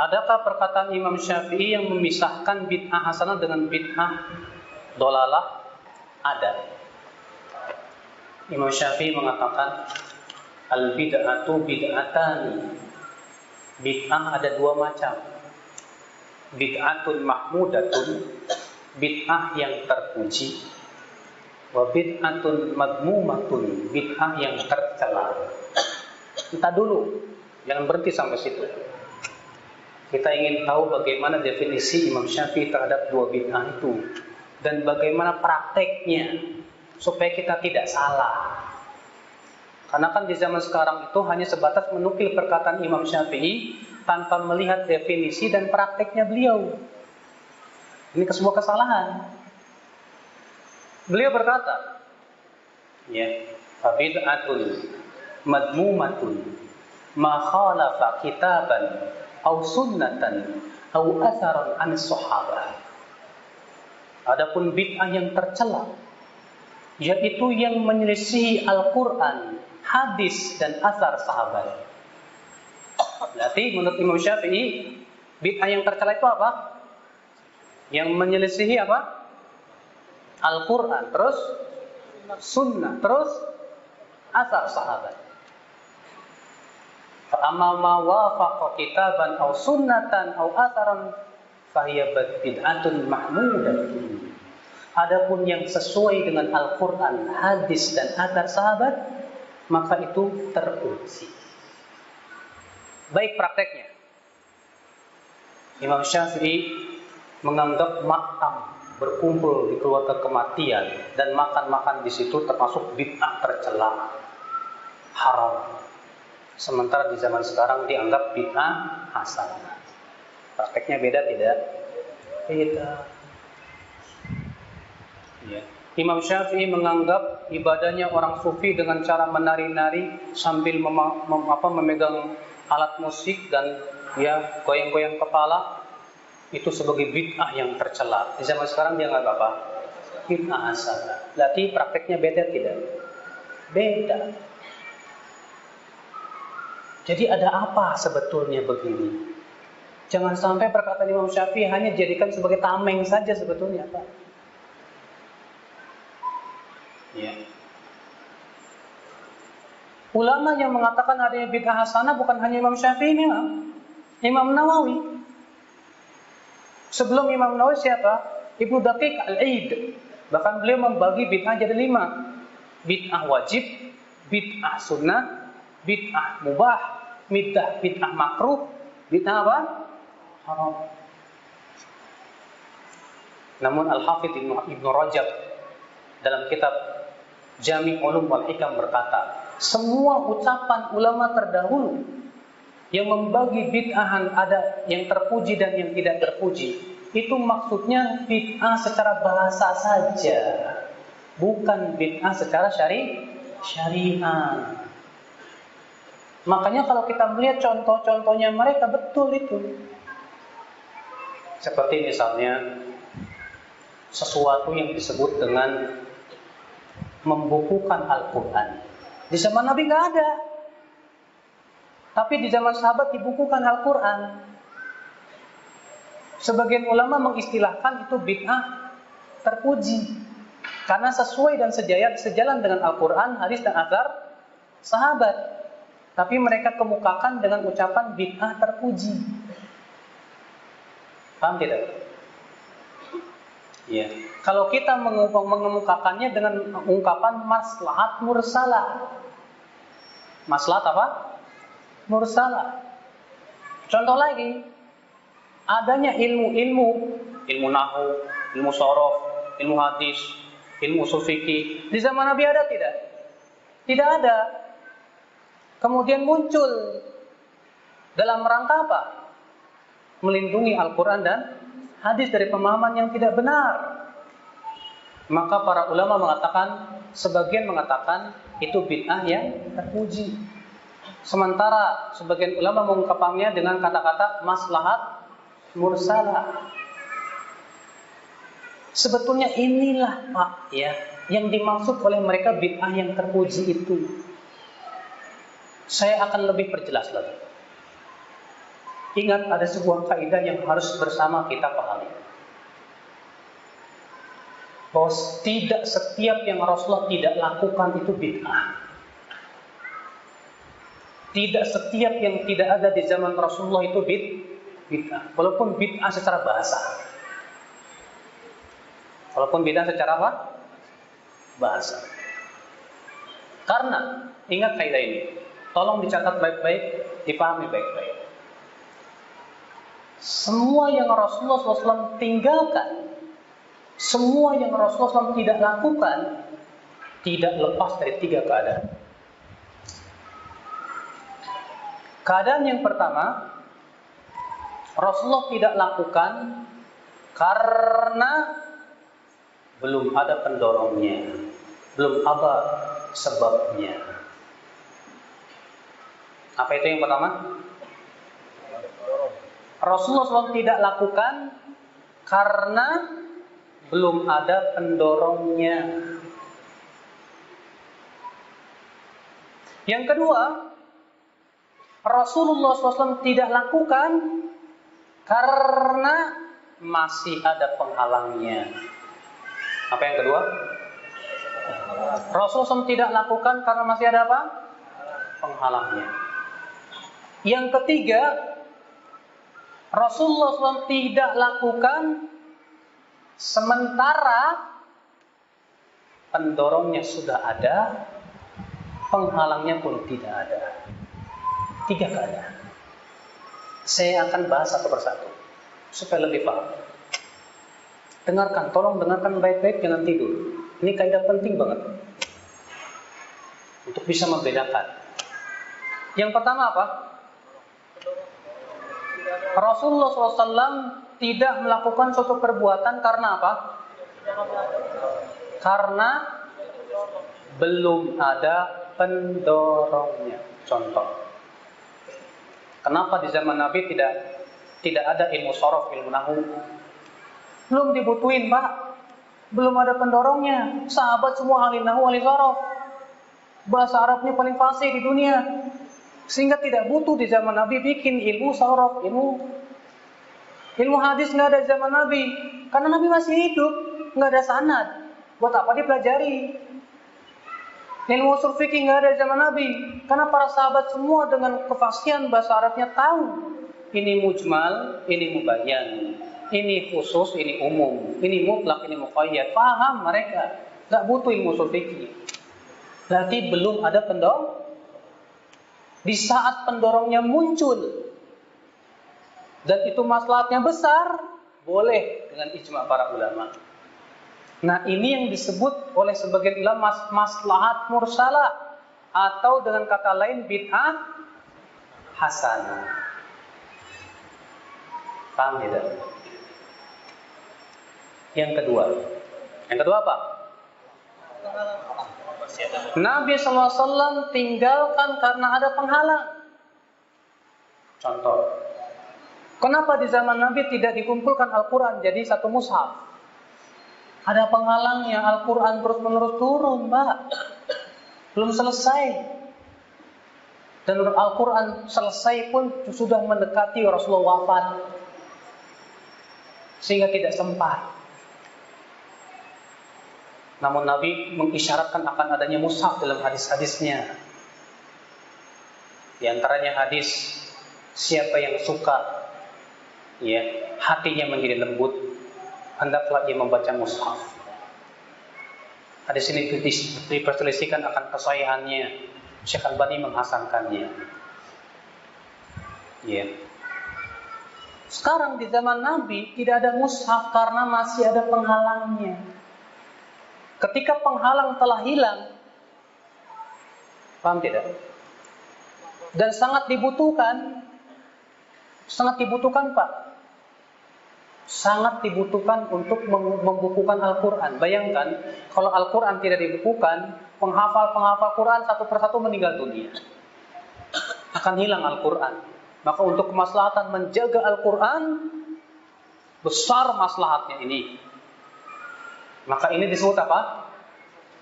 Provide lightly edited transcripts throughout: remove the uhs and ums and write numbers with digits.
Adakah perkataan Imam Syafi'i yang memisahkan bid'ah hasanah dengan bid'ah dolalah? Ada. Imam Syafi'i mengatakan al-bid'atu bid'atani. Bid'ah ada dua macam. Bid'atun mahmudatun, bid'ah yang terpuji, wa bid'atun madmumatun, bid'ah yang tercela. Entah dulu, jangan berhenti sampai situ. Kita ingin tahu bagaimana definisi Imam Syafi'i terhadap dua bid'ah itu dan bagaimana prakteknya supaya kita tidak salah. Karena kan di zaman sekarang itu hanya sebatas menukil perkataan Imam Syafi'i tanpa melihat definisi dan prakteknya beliau. Ini sebuah kesalahan. Beliau berkata, ya, bid'atun madmumatun ma khalafa kitaban aw sunnatan aw atharan an sahabah. Adapun bid'ah yang tercela, yaitu yang menyelisihi Al-Quran, hadis dan athar sahabat. Berarti menurut Imam Syafi'i, bid'ah yang tercela itu apa? Yang menyelisihi apa? Al-Quran, terus sunnah, terus athar sahabat. Fa'amma ma wafaqa kitaban aw sunnatan aw atharan fahiya bid'atun mahmudatun. Adapun yang sesuai dengan Al-Quran, hadis dan athar sahabat, maka itu terpuji. Baik prakteknya. Imam Syafi'i menganggap makam berkumpul di keluarga kematian dan makan-makan di situ termasuk bid'ah tercela, haram. Sementara di zaman sekarang dianggap bid'ah hasanah. Prakteknya beda tidak? Beda. Ya. Imam Syafi'i menganggap ibadahnya orang sufi dengan cara menari-nari sambil memegang alat musik dan ya goyang-goyang kepala itu sebagai bid'ah yang tercela. Di zaman sekarang dia nggak apa? Bid'ah hasanah. Berarti prakteknya beda tidak? Beda. Jadi ada apa sebetulnya begini? Jangan sampai perkataan Imam Syafi'i hanya dijadikan sebagai tameng saja sebetulnya, Pak. Ya. Ulama yang mengatakan adanya bid'ah hasanah bukan hanya Imam Syafi'i memang. Imam Nawawi. Sebelum Imam Nawawi siapa? Ibnu Daqiq Al-Aid. Bahkan beliau membagi bid'ah jadi 5. Bid'ah wajib, bid'ah sunnah, bid'ah mubah, bid'ah makruh, bid'ah apa? Haram. Namun Al-Hafidz Ibnu Rajab dalam kitab Jami' Ulum wal Hikam berkata, semua ucapan ulama terdahulu yang membagi bid'ahan ada yang terpuji dan yang tidak terpuji, itu maksudnya bid'ah secara bahasa saja, bukan bid'ah secara syariah. Makanya kalau kita melihat contoh-contohnya mereka betul itu. Seperti misalnya sesuatu yang disebut dengan membukukan Al-Quran. Di zaman Nabi nggak ada. Tapi di zaman sahabat dibukukan Al-Quran. Sebagian ulama mengistilahkan itu bid'ah terpuji. Karena sesuai dan sejalan dengan Al-Quran, hadis dan athar sahabat. Tapi mereka kemukakan dengan ucapan bid'ah terpuji. Paham tidak? Ya. Kalau kita mengemukakannya dengan ungkapan maslahat mursalah. Maslahat apa? Mursalah. Contoh lagi, adanya ilmu nahwu, ilmu shorof, ilmu hadis, ilmu ushul fikih. Di zaman Nabi ada tidak? Tidak ada. Kemudian muncul dalam rangka apa? Melindungi Al-Quran dan hadis dari pemahaman yang tidak benar. Maka para ulama mengatakan, sebagian mengatakan itu bid'ah yang terpuji. Sementara sebagian ulama mengungkapkannya dengan kata-kata maslahat mursalah. Sebetulnya inilah Pak ya yang dimaksud oleh mereka bid'ah yang terpuji itu. Saya akan lebih perjelas lagi. Ingat, ada sebuah kaidah yang harus bersama kita pahami. Bahwa tidak setiap yang Rasulullah tidak lakukan itu bid'ah. Tidak setiap yang tidak ada di zaman Rasulullah itu bid'ah. Walaupun bid'ah secara bahasa. Walaupun bid'ah secara apa? Bahasa. Karena, ingat kaidah ini. Tolong dicatat baik-baik, dipahami baik-baik. Semua yang Rasulullah SAW tinggalkan, semua yang Rasulullah SAW tidak lakukan, tidak lepas dari 3 keadaan. Keadaan yang pertama, Rasulullah tidak lakukan karena belum ada pendorongnya, belum ada sebabnya. Apa itu yang pertama? Rasulullah SAW tidak lakukan karena belum ada pendorongnya. Yang kedua, Rasulullah SAW tidak lakukan karena masih ada penghalangnya. Apa yang kedua? Rasulullah SAW tidak lakukan karena masih ada apa? Penghalangnya. Yang ketiga, Rasulullah SAW tidak lakukan sementara pendorongnya sudah ada, penghalangnya pun tidak ada. 3 keadaan. Saya akan bahas satu persatu supaya lebih paham. Dengarkan, tolong dengarkan baik-baik, jangan tidur. Ini kaidah penting banget untuk bisa membedakan. Yang pertama apa? Rasulullah SAW tidak melakukan suatu perbuatan karena apa? Karena belum ada pendorongnya. Contoh, kenapa di zaman Nabi tidak ada ilmu sorof, ilmu nahu? Belum dibutuhin, Pak. Belum ada pendorongnya. Sahabat semua ahli nahu, ahli sorof. Bahasa Arabnya paling fasih di dunia. Sehingga tidak butuh di zaman Nabi bikin ilmu sorof, ilmu hadis nggak ada di zaman Nabi. Karena Nabi masih hidup, nggak ada sanad. Buat apa dipelajari? Ilmu usul fikih nggak ada di zaman Nabi. Karena para sahabat semua dengan kefasihan bahasa Arabnya tahu. Ini mujmal, ini mubayyan. Ini khusus, ini umum. Ini mutlak, ini muqayyad. Paham mereka. Nggak butuh ilmu usul fikih. Berarti belum ada pendorong. Di saat pendorongnya muncul dan itu maslahatnya besar, boleh dengan ijma' para ulama. Nah, ini yang disebut oleh sebagian ulama maslahat mursalah, atau dengan kata lain bid'ah hasanah. Paham tidak? Yang kedua apa? Nabi SAW tinggalkan karena ada penghalang. Contoh, kenapa di zaman Nabi tidak dikumpulkan Al-Quran jadi satu mushaf? Ada penghalangnya, Al-Quran terus-menerus turun, Mbak. Belum selesai. Dan Al-Quran selesai pun sudah mendekati Rasulullah wafat. Sehingga tidak sempat. Namun Nabi mengisyaratkan akan adanya mushaf dalam hadis-hadisnya. Di antaranya hadis, siapa yang suka hatinya menjadi lembut, hendaklah ia membaca mushaf. Hadis ini diperselisihkan akan kesahihannya. Syekh Albani menghasankannya. Sekarang di zaman Nabi tidak ada mushaf karena masih ada penghalangnya. Ketika penghalang telah hilang, paham tidak? Dan sangat dibutuhkan Pak. Sangat dibutuhkan untuk membukukan Al-Quran. Bayangkan, kalau Al-Quran tidak dibukukan, penghafal Quran satu persatu meninggal dunia. Akan hilang Al-Quran. Maka untuk kemaslahatan menjaga Al-Quran, besar maslahatnya ini. Maka ini disebut apa?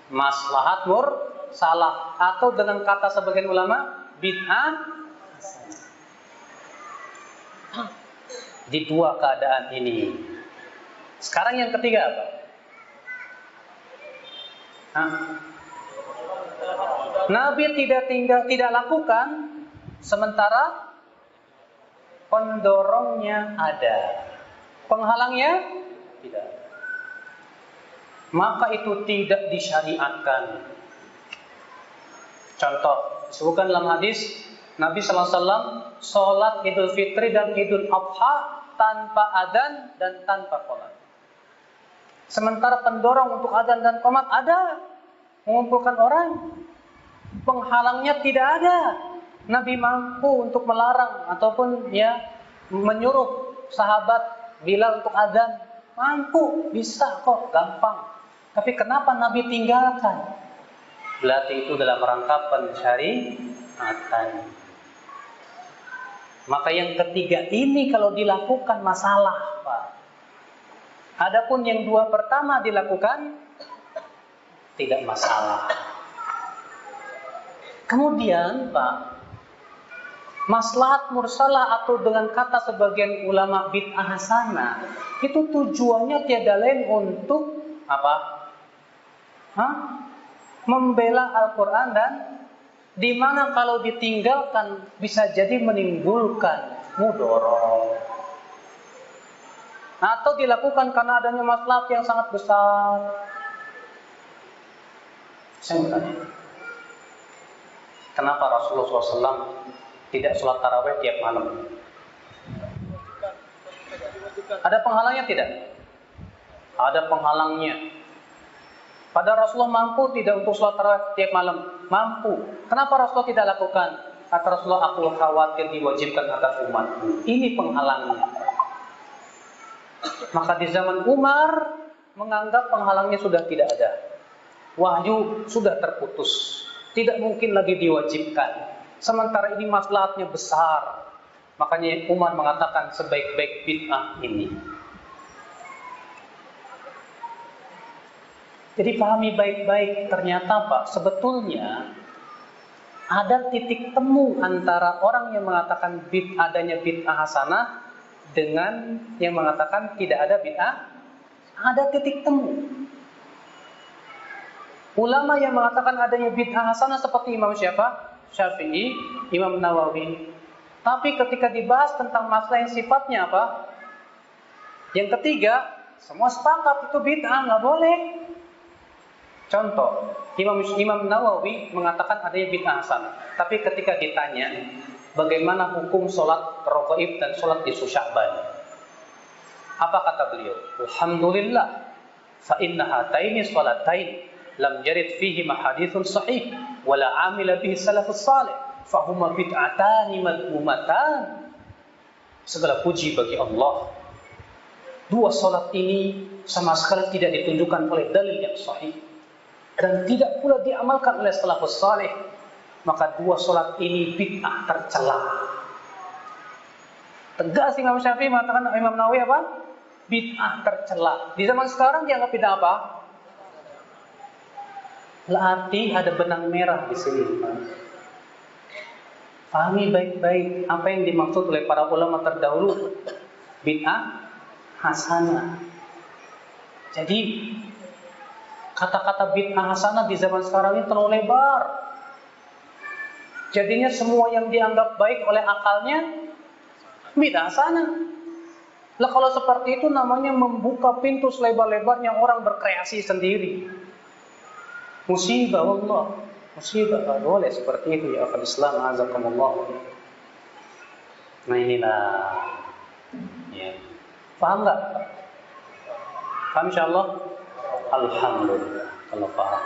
Maslahat mursalah, atau dengan kata sebagian ulama bid'ah. di dua keadaan ini. Sekarang yang ketiga apa? Nabi tidak lakukan, sementara pendorongnya ada, penghalangnya tidak. Maka itu tidak disyariatkan. Contoh, disebutkan dalam hadis Nabi SAW sholat Idul Fitri dan Idul Adha tanpa adzan dan tanpa qomat. Sementara pendorong untuk adzan dan qomat ada, mengumpulkan orang. Penghalangnya tidak ada. Nabi mampu untuk melarang ataupun menyuruh sahabat Bilal untuk adzan. Mampu, bisa kok, gampang. Tapi kenapa Nabi tinggalkan? Berarti itu dalam rangka pensyariatan. Maka yang ketiga ini kalau dilakukan masalah, Pak. Adapun yang dua pertama dilakukan tidak masalah. Kemudian, Pak, maslahat mursalah atau dengan kata sebagian ulama bid'ah hasanah, itu tujuannya tiada lain untuk apa? Membela Al-Quran, dan di mana kalau ditinggalkan bisa jadi menimbulkan mudarat, atau dilakukan karena adanya maslahat yang sangat besar. Saya bertanya, kenapa Rasulullah SAW tidak sholat tarawih tiap malam? Ada penghalangnya tidak? Ada penghalangnya. Padahal Rasulullah mampu tidak untuk sholat tarawih tiap malam? Mampu. Kenapa Rasulullah tidak lakukan? Kata Rasulullah, aku khawatir diwajibkan atas umatku. Ini penghalangnya. Maka di zaman Umar menganggap penghalangnya sudah tidak ada. Wahyu sudah terputus. Tidak mungkin lagi diwajibkan. Sementara ini maslahatnya besar. Makanya Umar mengatakan sebaik-baik bid'ah ini. Jadi pahami baik-baik, ternyata Pak, sebetulnya ada titik temu antara orang yang mengatakan adanya bid'ah hasanah dengan yang mengatakan tidak ada bid'ah. Ada titik temu. Ulama yang mengatakan adanya bid'ah hasanah seperti Imam Syafi'i, Imam Nawawi. Tapi ketika dibahas tentang masalah yang sifatnya apa? Yang ketiga, semua sepakat itu bid'ah, nggak boleh. Contoh, Imam Nawawi mengatakan adanya bid'ah hasanah. Tapi ketika ditanya, bagaimana hukum sholat raghaib dan sholat di Sya'ban? Apa kata beliau? Alhamdulillah, fa inna hataini sholatain lam yarid fihi haditsun sahih wala amila bihi salafus salih fa huma bid'atani madhmumatan. Segala puji bagi Allah. Dua sholat ini sama sekali tidak ditunjukkan oleh dalil yang sahih dan tidak pula diamalkan oleh salafus salih. Maka dua sholat ini bid'ah tercela. Tegas Imam Syafi'i mengatakan, Imam Nawawi apa? Bid'ah tercela. Di zaman sekarang dianggap bid'ah apa? Berarti ada benang merah di sini. Pahami baik-baik apa yang dimaksud oleh para ulama terdahulu bid'ah hasanah. Jadi kata-kata bid'ah hasanah di zaman sekarang ini terlalu lebar. Jadinya semua yang dianggap baik oleh akalnya bid'ah hasanah. Lah kalau seperti itu namanya membuka pintu selebar-lebarnya orang berkreasi sendiri. Musibah Allah. Musibah, tak boleh seperti itu ya akal Islam, azakumullah. Nah inilah ya. Paham enggak? Paham insyaallah? Alhamdulillah kalau paham.